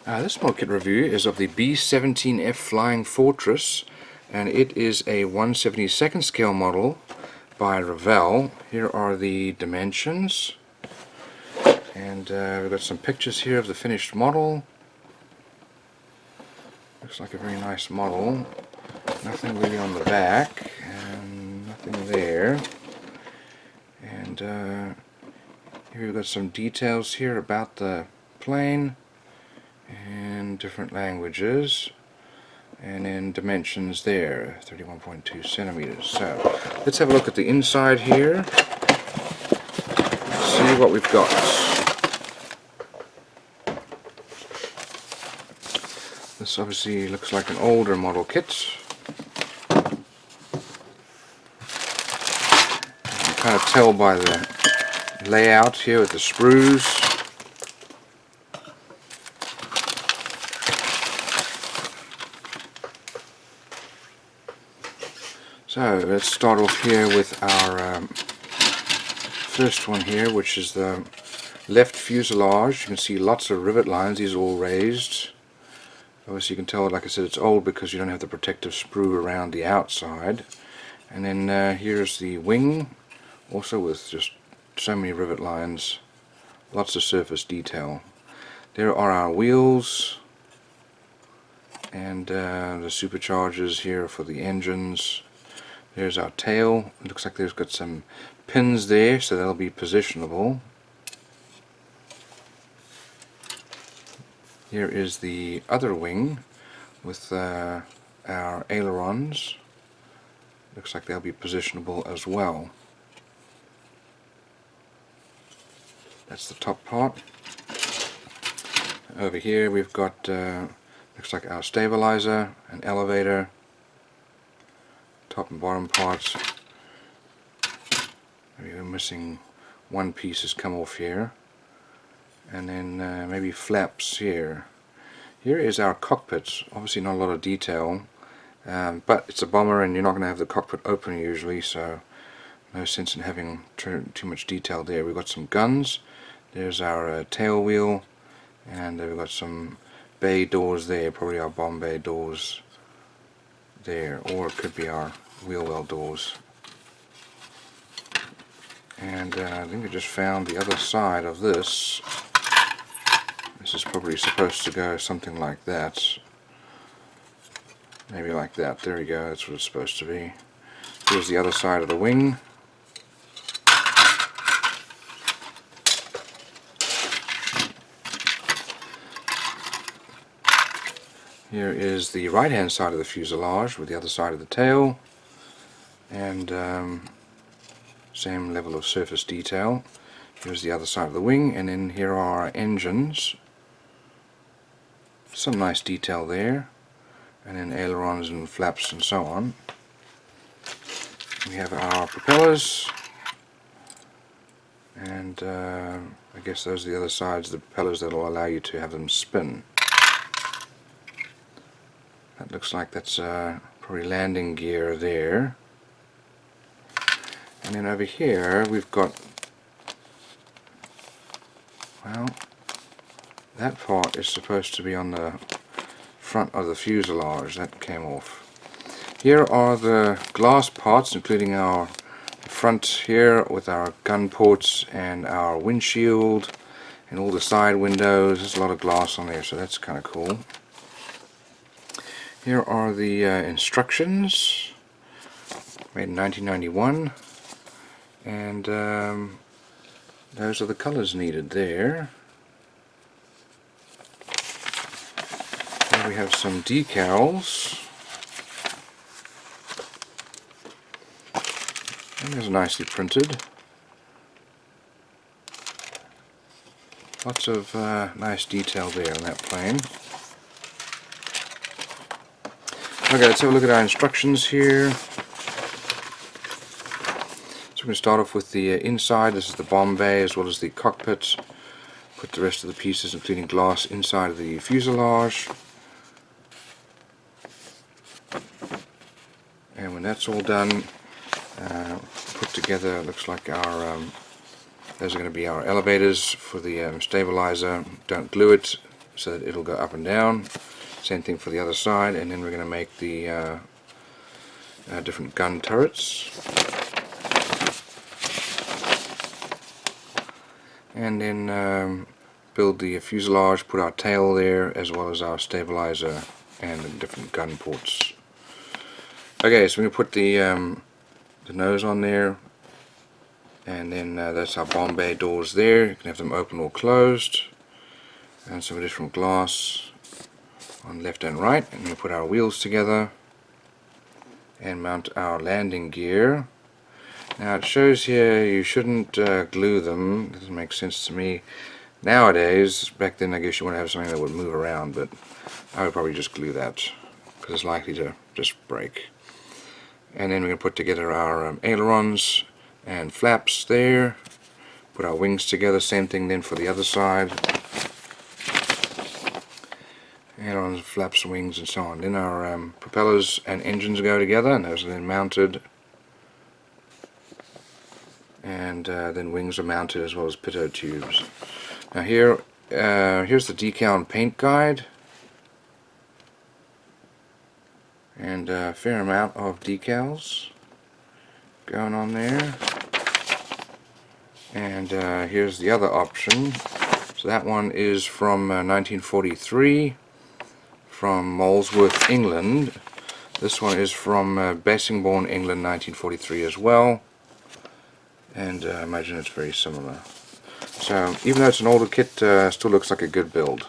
This model kit review is of the B-17F Flying Fortress, and it is a 1/72nd scale model by Revell. Here are the dimensions, and we've got some pictures here of the finished model. Looks like a very nice model. Nothing really on the back, and nothing there. And here we've got some details here about the plane and different languages, and then dimensions there, 31.2 centimeters. So let's have a look at the inside here, see what we've got. This obviously looks like an older model kit. You can kind of tell by the layout here with the sprues. So let's start off here with our first one here, which is the left fuselage. You can see lots of rivet lines. These are all raised. Obviously you can tell, like I said, it's old because you don't have the protective sprue around the outside. And then here's the wing, also with just so many rivet lines, lots of surface detail. There are our wheels, and the superchargers here for the engines. There's our tail. It looks like there's got some pins there, so they'll be positionable. Here is the other wing with our ailerons. Looks like they'll be positionable as well. That's the top part. Over here we've got looks like our stabilizer, an elevator, top and bottom parts. We're missing one piece has come off here, and then maybe flaps here. Here is our cockpit. Obviously not a lot of detail, but it's a bomber and you're not going to have the cockpit open usually, so no sense in having too much detail there. We've got some guns. There's our tail wheel, and we've got some bay doors there, probably our bomb bay doors there, or it could be our wheel well doors. And I think we just found the other side of this. This is probably supposed to go something like that. Maybe like that. There we go, that's what it's supposed to be. Here's the other side of the wing. Here is the right hand side of the fuselage with the other side of the tail, and same level of surface detail. Here's the other side of the wing, and then here are our engines. Some nice detail there, and then ailerons and flaps and so on. We have our propellers, and I guess those are the other sides of the propellers that will allow you to have them spin. That looks like that's probably landing gear there. And then over here we've got, well, that part is supposed to be on the front of the fuselage. That came off. Here are the glass parts, including our front here with our gun ports and our windshield and all the side windows. There's a lot of glass on there, so that's kind of cool. Here are the instructions, made in 1991, and those are the colors needed there. Here we have some decals, and those are nicely printed. Lots of nice detail there on that plane. Okay, let's have a look at our instructions here. So we're going to start off with the inside. This is the bomb bay as well as the cockpit. Put the rest of the pieces, including glass, inside of the fuselage. And when that's all done, put together, looks like those are going to be our elevators for the stabilizer. Don't glue it, so that it'll go up and down. Same thing for the other side, and then we're going to make the different gun turrets. And then build the fuselage, put our tail there, as well as our stabilizer and the different gun ports. Okay, so we're going to put the nose on there, and then that's our bomb bay doors there. You can have them open or closed, and some additional glass on left and right. And we put our wheels together and mount our landing gear. Now it shows here you shouldn't glue them. It doesn't make sense to me nowadays. Back then I guess you want to have something that would move around, but I would probably just glue that because it's likely to just break. And then we're going to put together our ailerons and flaps there. Put our wings together, same thing then for the other side. Ailerons, flaps, wings, and so on. Then our propellers and engines go together, and those are then mounted. And then wings are mounted as well as pitot tubes. Now here's the decal and paint guide. And a fair amount of decals going on there. And here's the other option. So that one is from 1943 from Molesworth, England. This one is from Bassingbourn, England, 1943 as well. And I imagine it's very similar. So even though it's an older kit, still looks like a good build.